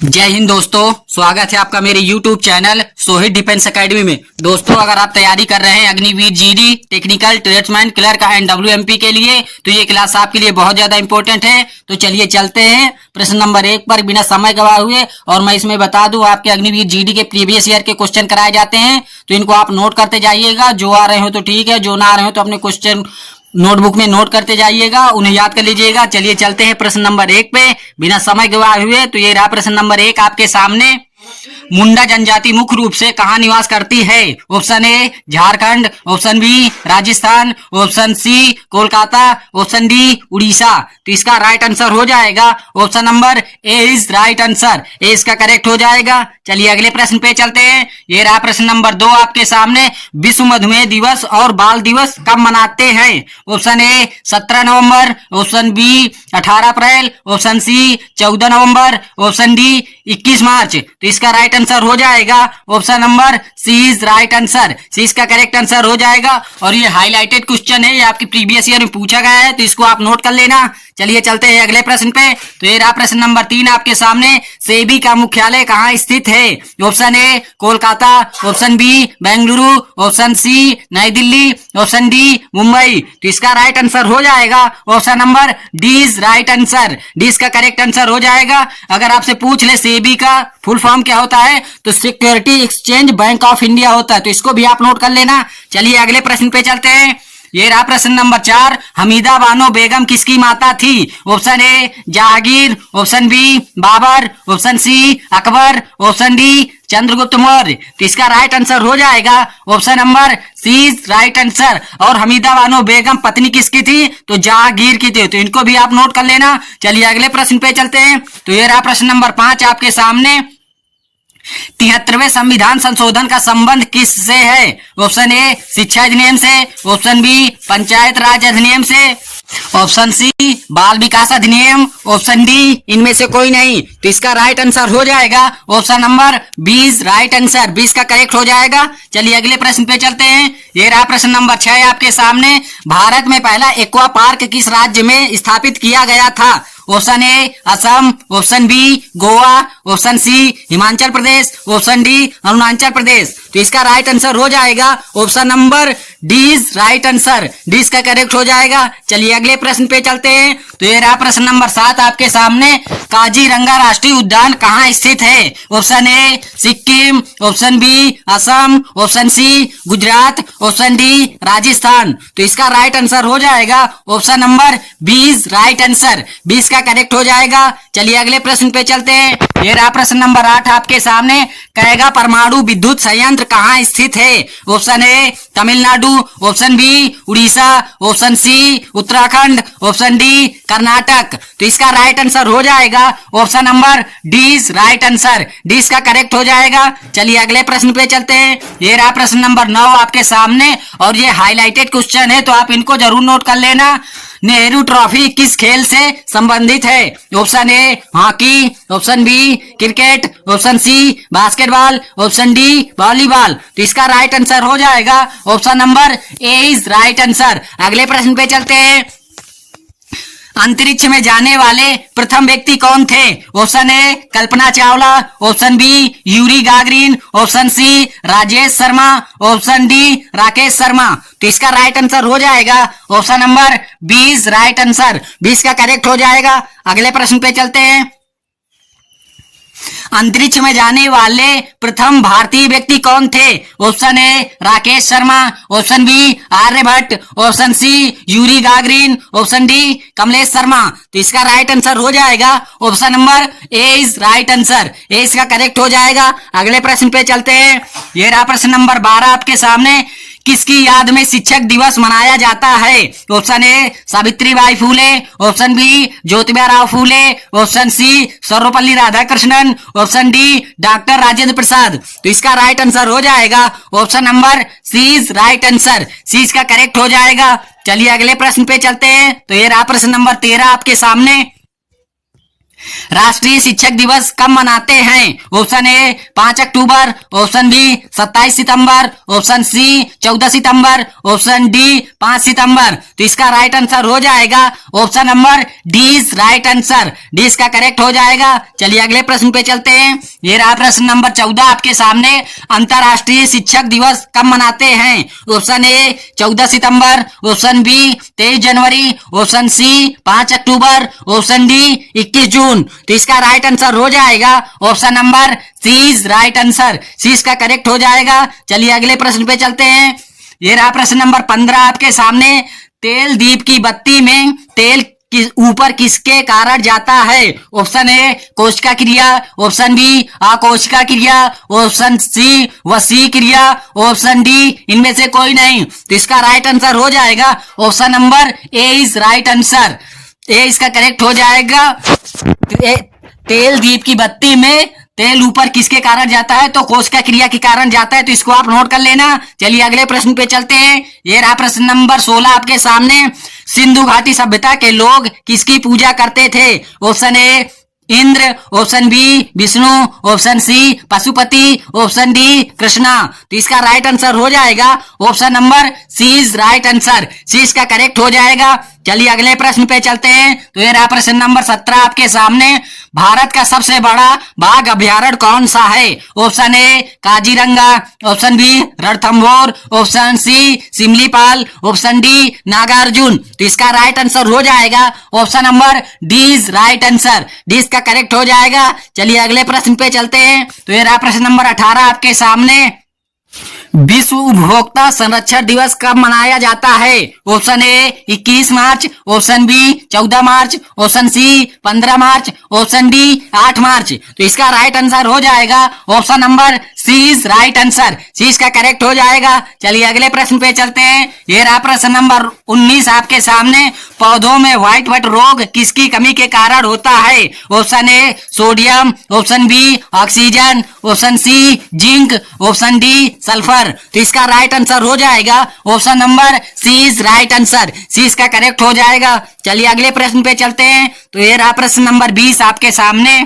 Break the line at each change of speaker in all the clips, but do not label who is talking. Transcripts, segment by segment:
जय हिंद दोस्तों, स्वागत है आपका मेरे YouTube channel Sohit defence academy में। दोस्तों, अगर आप तैयारी कर रहे हैं Agniveer GD, technical, tradesman, clerk and WMP के लिए, तो ये क्लास आपके लिए बहुत ज्यादा इंपॉर्टेंट है। तो चलिए चलते हैं प्रश्न नंबर 1 पर बिना समय गवाए हुए। और मैं इसमें बता दूं, आपके अग्निवीर जीडी के प्रीवियस ईयर के क्वेश्चन कराए जाते हैं, तो इनको आप नोट करते जाइएगा। जो आ रहे हो तो ठीक है, जो ना आ रहे हो तो अपने क्वेश्चन नोटबुक में नोट करते जाइएगा, उन्हें याद कर लीजिएगा। चलिए चलते हैं प्रश्न नंबर 1 पे बिना समय गवाए हुए। तो ये रहा प्रश्न नंबर 1 आपके सामने। मुंडा जनजाति मुख्य रूप से कहाँ निवास करती है? Option A Jharkhand, option B Rajasthan, option C Kolkata, option D Orissa. तो इसका राइट आंसर हो जाएगा option number A is right answer. A इसका करेक्ट हो जाएगा। चलिए अगले प्रश्न पे चलते हैं। ये रहा प्रश्न नंबर 2 आपके सामने। विश्व मधुमेह दिवस और बाल दिवस कब मनाते हैं? ऑप्शन ए 17 नवंबर, ऑप्शन बी 18 अप्रैल, ऑप्शन सी 14 नवंबर, ऑप्शन डी 21 मार्च। तो इसका राइट आंसर हो जाएगा option number C is right answer. C इसका करेक्ट आंसर हो जाएगा। और ये हाईलाइटेड क्वेश्चन है, ये आपकी प्रीवियस ईयर में पूछा गया है, तो इसको आप नोट कर लेना। चलिए चलते हैं अगले प्रश्न पे। तो ये रहा प्रश्न नंबर 3 आपके सामने। सेबी का मुख्यालय कहाँ स्थित है? Option A Kolkata, option B Bengaluru, option C New Delhi, option D Mumbai. तो इसका राइट आंसर हो जाएगा option number D is right answer. D इसका करेक्ट आंसर हो जाएगा। अगर आपसे पूछ ले सेबी का फुल फॉर्म क्या होता है, तो security exchange bank of India होता है। तो इसको भी आप नोट कर लेना। चलिए अगले प्रश्न पे चलते हैं। ये रहा प्रश्न नंबर 4। हमीदा बानो बेगम किसकी माता थी? Option A Jahangir, option B Babur, option C Akbar, option D Chandragupta Maurya. तो इसका राइट आंसर हो जाएगा option number C is right answer. और हमीदा बानो बेगम पत्नी किसकी थी? तो जहांगीर की थी। तो इनको भी आप नोट कर लेना। चलिए अगले प्रश्न पे चलते हैं। तो ये रहा प्रश्न नंबर 5 आपके सामने। 73वें संविधान संशोधन का संबंध किससे है? ऑप्शन ए शिक्षा अधिनियम से, ऑप्शन बी पंचायत राज अधिनियम से, ऑप्शन सी बाल विकास अधिनियम, ऑप्शन डी इनमें से कोई नहीं। तो इसका राइट आंसर हो जाएगा option number B is right answer. 20 का करेक्ट हो जाएगा। चलिए अगले प्रश्न पे चलते हैं। ये रहा प्रश्न नंबर 6 आपके सामने। भारत में पहला एक्वा पार्क किस राज्य में स्थापित किया गया था? Option A Assam, option B Goa, option C Himachal Pradesh, option D Arunachal Pradesh. तो इसका राइट आंसर हो जाएगा option number D is right answer. D इसका करेक्ट हो जाएगा। चलिए अगले प्रश्न पे चलते हैं। तो ये रहा प्रश्न नंबर 7 आपके सामने। काजीरंगा राष्ट्रीय उद्यान कहाँ स्थित है? Option A Sikkim, option B Assam, option C Gujarat, option D Rajasthan. तो इसका राइट आंसर हो जाएगा option number B is right answer. 20 का करेक्ट हो जाएगा। चलिए अगले प्रश्न पे चलते हैं। ये रहा प्रश्न नंबर 8 आपके सामने। कैगा परमाणु विद्युत संयंत्र कहाँ स्थित है? Option A Tamil Nadu, option B Orissa, option C Uttarakhand, option D Karnataka. तो इसका राइट आंसर हो जाएगा option number D is right answer. D इसका करेक्ट हो जाएगा। चलिए अगले प्रश्न पे चलते हैं। ये रहा प्रश्न नंबर 9 आपके सामने। और ये हाईलाइटेड क्वेश्चन है, तो आप इनको जरूर नोट कर लेना। नेहरू ट्रॉफी किस खेल से संबंधित है? Option A hockey, option B cricket, option C basketball, option D volleyball. तो इसका राइट आंसर हो जाएगा option number A is right answer. अगले प्रश्न पे चलते हैं। अंतरिक्ष में जाने वाले प्रथम व्यक्ति कौन थे? Option A Kalpana Chawla, option B Yuri Gagarin, option C Rajesh Sharma, option D Rakesh Sharma. तो इसका राइट आंसर हो जाएगा option number B is right answer. 20 का करेक्ट हो जाएगा। अगले प्रश्न पे चलते हैं। अंतरिक्ष में जाने वाले प्रथम भारतीय व्यक्ति कौन थे? Option A Rakesh Sharma, option B Aryabhatta, option C Yuri Gagarin, option D Kamlesh Sharma. तो इसका राइट आंसर हो जाएगा option number A is right answer. A इसका करेक्ट हो जाएगा। अगले प्रश्न पे चलते हैं। ये रहा प्रश्न नंबर 12 आपके सामने। किसकी याद में शिक्षक दिवस मनाया जाता है? Option A Savitribai Phule, option B Jyotiba Rao Phule, option C Sarvepalli Radhakrishnan, option D doctor Rajendra Prasad. तो इसका राइट आंसर हो जाएगा option number C is right answer. C इसका करेक्ट हो जाएगा। चलिए अगले प्रश्न पे चलते हैं। तो ये रहा प्रश्न नंबर 13 आपके सामने। राष्ट्रीय शिक्षक दिवस कब मनाते हैं? ऑप्शन ए 5 अक्टूबर, ऑप्शन बी 27 सितंबर, ऑप्शन सी 14 सितंबर, ऑप्शन डी 5 सितंबर। तो इसका राइट आंसर हो जाएगा option number D is right answer, D इसका करेक्ट हो जाएगा। चलिए अगले प्रश्न पे चलते हैं। ये रहा प्रश्न नंबर 14 आपके सामने। अंतर्राष्ट्रीय शिक्षक दिवस कब मनाते हैं? ऑप्शन ए 14 सितंबर, ऑप्शन बी 23 जनवरी, ऑप्शन सी 5 अक्टूबर, ऑप्शन डी 21 जून। तो इसका राइट आंसर हो जाएगा option number C is right answer, C इसका करेक्ट हो जाएगा। चलिए अगले प्रश्न पे चलते हैं। ये रहा प्रश्न नंबर 15 आपके सामने। तेल दीप की बत्ती में तेल ऊपर किसके कारण जाता है? ऑप्शन ए कोशिका क्रिया, ऑप्शन बी अकोशिका क्रिया, ऑप्शन सी वसी क्रिया, ऑप्शन डी इनमें से कोई नहीं। तो इसका राइट आंसर हो जाएगा option number A is right answer, A इसका करेक्ट हो जाएगा। तेल दीप की बत्ती में तेल ऊपर किसके कारण जाता है? तो कोशिका क्रिया के कारण जाता है, तो इसको आप नोट कर लेना। चलिए अगले प्रश्न पे चलते हैं। ये रहा प्रश्न नंबर 16 आपके सामने। सिंधु घाटी सभ्यता के लोग किसकी पूजा करते थे? Option A Indra, option B Vishnu, option C Pashupati, option D Krishna. तो इसका राइट आंसर हो जाएगा option number C is right answer, C इसका करेक्ट हो जाएगा। चलिए अगले प्रश्न पे चलते हैं। तो ये रहा प्रश्न नंबर 17 आपके सामने। भारत का सबसे बड़ा बाघ अभ्यारण्य कौन सा है? Option A Kaziranga, option B Ranthambore, option C Simlipal, option D Nagarjun. तो इसका राइट आंसर हो जाएगा option number D is right answer, D इसका करेक्ट हो जाएगा। चलिए अगले प्रश्न पे चलते हैं। तो ये रहा प्रश्न नंबर 18 आपके सामने। विश्व उपभोक्ता संरक्षण दिवस कब मनाया जाता है? ऑप्शन ए 21 मार्च, ऑप्शन बी 14 मार्च, ऑप्शन सी 15 मार्च, ऑप्शन डी 8 मार्च। तो इसका राइट आंसर हो जाएगा option number C is right answer, C इसका करेक्ट हो जाएगा। चलिए अगले प्रश्न पे चलते हैं। ये रहा प्रश्न नंबर 19 आपके सामने। पौधों में व्हाइट वट रोग किसकी कमी के कारण होता है? Option A sodium, option B oxygen, option C zinc, option D sulphur. तो इसका राइट आंसर हो जाएगा option number C is right answer, C इसका करेक्ट हो जाएगा। चलिए अगले प्रश्न पे चलते हैं। तो ये रहा प्रश्न नंबर 20 आपके सामने।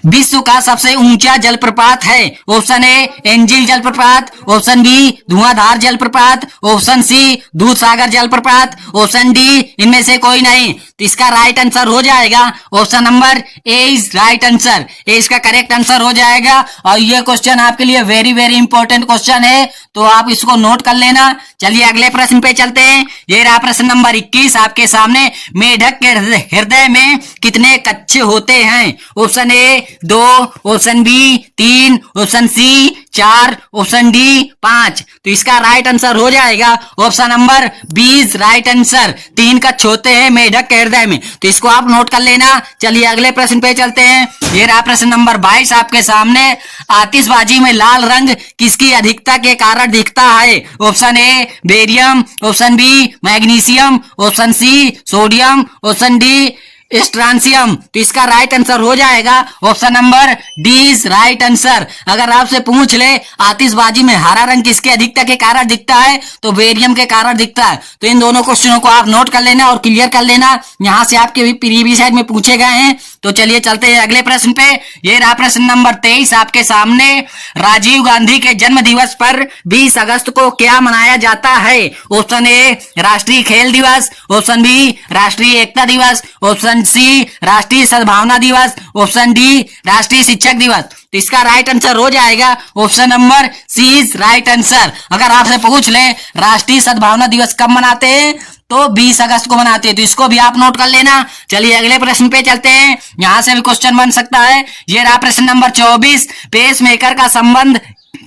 विश्व का सबसे ऊंचा जलप्रपात है? ऑप्शन ए एंजिल जलप्रपात, ऑप्शन बी धुआंधार जलप्रपात, ऑप्शन सी दूध सागर जलप्रपात, ऑप्शन डी इनमें से कोई नहीं। तो इसका राइट आंसर हो जाएगा option number A is right answer, A इसका करेक्ट आंसर हो जाएगा। और ये क्वेश्चन आपके लिए वेरी वेरी इंपॉर्टेंट क्वेश्चन है, तो आप इसको नोट कर लेना। चलिए अगले प्रश्न पे चलते हैं। ये रहा प्रश्न नंबर 21 आपके सामने। मेढक के हृदय में कितने कच्चे होते हैं? Option A 2, option B 3, option C 4, option D 5। तो इसका राइट आंसर हो जाएगा option number B is right answer, 3 कच्छ होते हैं मेढक के हृदय में, तो इसको आप नोट कर लेना। चलिए अगले प्रश्न पे चलते हैं। ये रहा प्रश्न नंबर 22 आपके सामने। आतिशबाजी में लाल रंग किसकी अधिकता के कारण दिखता है? Option A barium, option B magnesium, option C sodium, option D strontium. तो इसका राइट आंसर हो जाएगा option number D is right answer. अगर आपसे पूछ ले आतिशबाजी में हरा रंग किसके अधिकता के कारण दिखता है, तो बेरियम के कारण दिखता है। तो इन दोनों क्वेश्चनों को आप नोट कर लेना और क्लियर कर लेना, यहाँ से आपके भी प्रीवियस साइड में पूछे गए हैं। तो चलिए चलते हैं अगले प्रश्न पे। ये रहा प्रश्न नंबर 23 आपके सामने। राजीव गांधी के जन्म दिवस पर 20 अगस्त को क्या मनाया जाता है? ऑप्शन ए राष्ट्रीय खेल दिवस, ऑप्शन बी राष्ट्रीय एकता दिवस, ऑप्शन सी राष्ट्रीय सद्भावना दिवस, ऑप्शन डी राष्ट्रीय शिक्षक दिवस। तो इसका राइट आंसर हो जाएगा option number C is right answer. अगर आपसे पूछ ले राष्ट्रीय सद्भावना दिवस कब मनाते हैं, तो 20 अगस्त को मनाते हैं, तो इसको भी आप नोट कर लेना। चलिए अगले प्रश्न पे चलते हैं, यहां से भी क्वेश्चन बन सकता है। ये रहा प्रश्न नंबर 24। पेस मेकर का संबंध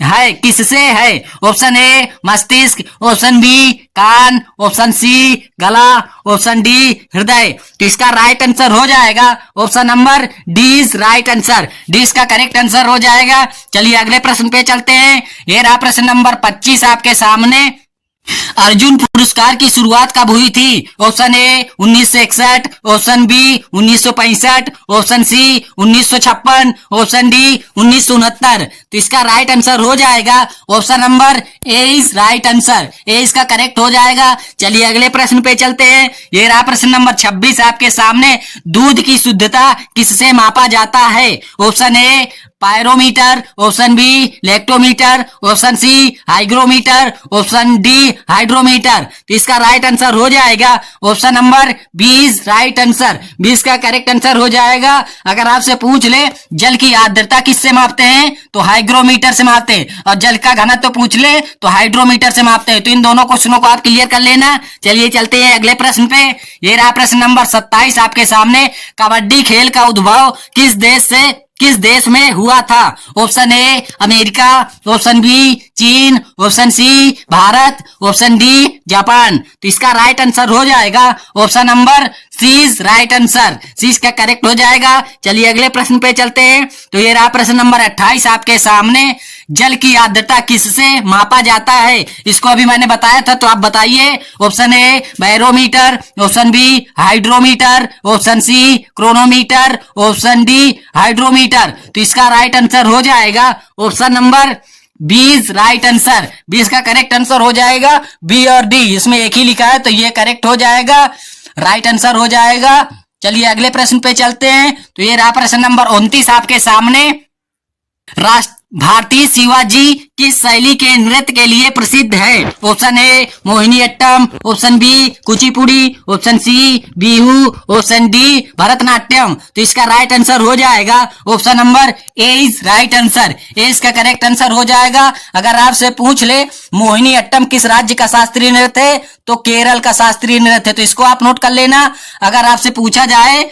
है किससे है? ऑप्शन ए मस्तिष्क, ऑप्शन बी कान, ऑप्शन सी गला, ऑप्शन डी हृदय। तो इसका राइट आंसर हो जाएगा option number D is right answer, D इसका करेक्ट आंसर हो जाएगा। चलिए अगले प्रश्न पे चलते हैं। ये रहा प्रश्न नंबर 25 आपके सामने। अर्जुन पुरस्कार की शुरुआत कब हुई थी? Option A 1961, option B 1965, option C 1956, option D 1969। तो इसका राइट आंसर हो जाएगा option number A is right answer. A इसका करेक्ट हो जाएगा। चलिए अगले प्रश्न पे चलते हैं। ये रहा प्रश्न नंबर 26 आपके सामने। दूध की शुद्धता किससे मापा जाता है? Option A pyrometer, option B lactometer, option C hygrometer, option D hydrometer. तो इसका राइट आंसर हो जाएगा option number B is right answer. 20 का करेक्ट आंसर हो जाएगा। अगर आपसे पूछ ले जल की आर्द्रता किससे मापते हैं तो हाइग्रोमीटर से मापते हैं, और जल का घनत्व तो पूछ ले तो हाइड्रोमीटर से मापते हैं। तो इन दोनों क्वेश्चनों को आप क्लियर कर लेना। चलिए चलते हैं अगले प्रश्न पे। ये रहा प्रश्न नंबर 27 आपके सामने। कबड्डी खेल का उद्भव किस देश में हुआ था? Option A America, option B चीन, option C Bharat, option D Japan. तो इसका राइट आंसर हो जाएगा option number C is right answer. C इसका करेक्ट हो जाएगा। चलिए अगले प्रश्न पे चलते हैं। तो ये रहा प्रश्न नंबर 28 आपके सामने। जल की आर्द्रता किससे मापा जाता है? इसको अभी मैंने बताया था, तो आप बताइए। Option A barometer, option B hydrometer, option C chronometer, option D hydrometer. तो इसका राइट आंसर हो जाएगा option number B is right answer. 20 का करेक्ट आंसर हो जाएगा। बी और डी इसमें एक ही लिखा है, तो ये करेक्ट हो जाएगा, राइट आंसर हो जाएगा। चलिए अगले प्रश्न पे चलते हैं। तो ये रहा प्रश्न नंबर 29 आपके सामने। भारतीय शिवाजी किस शैली के नृत्य के लिए प्रसिद्ध है? Option A Mohiniyattam, option B Kuchipudi, option C Bihu, option D Bharatanatyam. तो इसका राइट आंसर हो जाएगा option number A is right answer. A इसका करेक्ट आंसर हो जाएगा। अगर आपसे पूछ ले मोहिनीअट्टम किस राज्य का शास्त्रीय नृत्य है तो केरल का शास्त्रीय नृत्य है। तो इसको आप नोट कर लेना। अगर आपसे पूछा जाए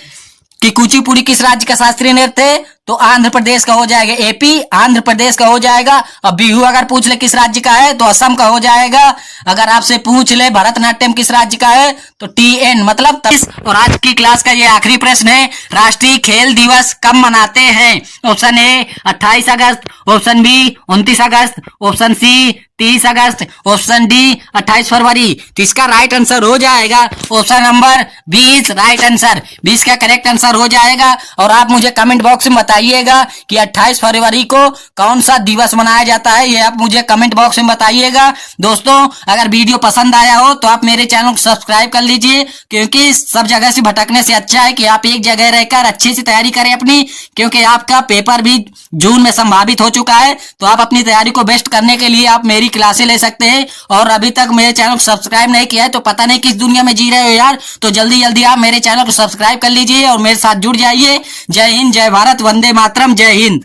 कि कुचिपुड़ी किस राज्य का शास्त्रीय नृत्य है तो आंध्र प्रदेश का हो जाएगा, एपी आंध्र प्रदेश का हो जाएगा। और बिहू अगर पूछ ले किस राज्य का है तो असम का हो जाएगा। अगर आपसे पूछ ले भरतनाट्यम किस राज्य का है तो टीएन मतलब 30। और आज की क्लास का ये आखिरी प्रश्न है। राष्ट्रीय खेल दिवस कब मनाते हैं? ऑप्शन ए 28 अगस्त, ऑप्शन बी 29 अगस्त, ऑप्शन सी 30 अगस्त, ऑप्शन डी 28 फरवरी। तो इसका राइट आंसर हो जाएगा ऑप्शन नंबर 20 राइट आंसर। 20 का करेक्ट आंसर हो जाएगा। और आप मुझे कमेंट बॉक्स में बताइएगा कि 28 फरवरी को कौन सा दिवस मनाया जाता है, ये आप मुझे कमेंट बॉक्स में बताइएगा। दोस्तों अगर वीडियो पसंद आया हो तो आप मेरे चैनल को सब्सक्राइब कर लीजिए, क्योंकि सब जगह से भटकने से अच्छा है कि आप एक जगह रहकर अच्छे से तैयारी करें अपनी, क्योंकि आपका पेपर भी जून में संभावित हो चुका है। तो आप अपनी तैयारी को बेस्ट करने के लिए आप मेरी क्लासें ले सकते हैं। और अभी तक मेरे चैनल को सब्सक्राइब नहीं किया है तो पता नहीं किस दुनिया में जी रहे हो यार। तो जल्दी जल्दी आप मेरे चैनल को सब्सक्राइब कर लीजिए और मेरे साथ जुड़ जाइए। जय हिंद, जय भारत, वंदे मातरम, जय हिंद।